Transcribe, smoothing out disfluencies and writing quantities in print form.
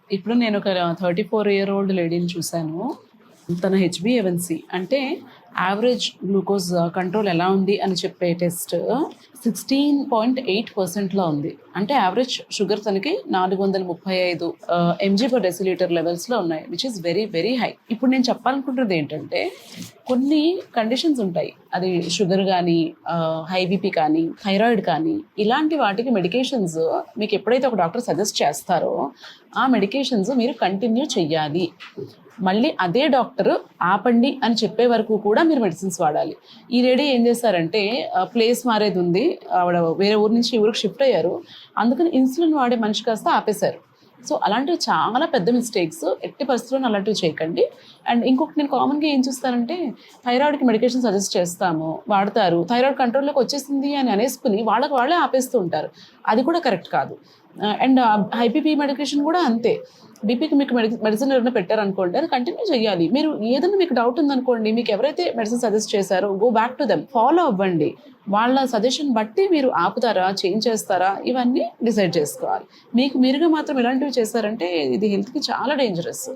ఇప్పుడు నేను ఒక 34 ఇయర్ ఓల్డ్ లేడీని చూసాను. తన హెచ్‌బీఏవన్సీ అంటే యావరేజ్ గ్లూకోజ్ కంట్రోల్ ఎలా ఉంది అని చెప్పే టెస్ట్ 16.8%లో ఉంది. అంటే యావరేజ్ షుగర్ తనకి 435 mg/dL లెవెల్స్‌లో ఉన్నాయి. Which is very very high. ఇప్పుడు నేను చెప్పాలనుకుంటున్నది ఏంటంటే కొన్ని కండిషన్స్ ఉంటాయి. అది షుగర్ కానీ, హై బీపీ కానీ, థైరాయిడ్ కానీ ఇలాంటి వాటికి మెడికేషన్స్ మీకు ఎప్పుడైతే ఒక డాక్టర్ సజెస్ట్ చేస్తారో ఆ మెడికేషన్స్ మీరు కంటిన్యూ చెయ్యాలి. మళ్ళీ అదే డాక్టర్ ఆపండి అని చెప్పే వరకు కూడా మీరు మెడిసిన్స్ వాడాలి. ఈ లేడీ ఏం చేశారంటే ప్లేస్ మారేది ఉంది, ఆవిడ వేరే ఊరు నుంచి ఈ ఊరికి షిఫ్ట్ అయ్యారు. అందుకని ఇన్సులిన్ వాడే మనిషి కాస్త ఆపేశారు. సో అలాంటివి చాలా పెద్ద మిస్టేక్స్. ఎట్టి పరిస్థితుల్లో అలాంటివి చేయకండి. అండ్ ఇంకొకటి నేను కామన్గా ఏం చూస్తానంటే థైరాయిడ్కి మెడికేషన్ సజెస్ట్ చేస్తాము, వాడతారు, థైరాయిడ్ కంట్రోల్లోకి వచ్చేసింది అని అనేసుకుని వాళ్ళకి వాళ్ళే ఆపేస్తూ ఉంటారు. అది కూడా కరెక్ట్ కాదు. అండ్ హైబీపీ మెడికేషన్ కూడా అంతే. బీపీకి మీకు మెడిసిన్ ఎవరైనా పెట్టారనుకోండి, అది కంటిన్యూ చేయాలి. మీరు ఏదైనా మీకు డౌట్ ఉందనుకోండి, మీకు ఎవరైతే మెడిసిన్ సజెస్ట్ చేశారో go back to them, follow అవ్వండి. వాళ్ళ సజెషన్ బట్టి మీరు ఆపుతారా, చేంజ్ చేస్తారా, ఇవన్నీ డిసైడ్ చేసుకోవాలి. మీకు మీరుగా మాత్రం ఇలాంటివి చేశారంటే ఇది హెల్త్కి చాలా డేంజరస్.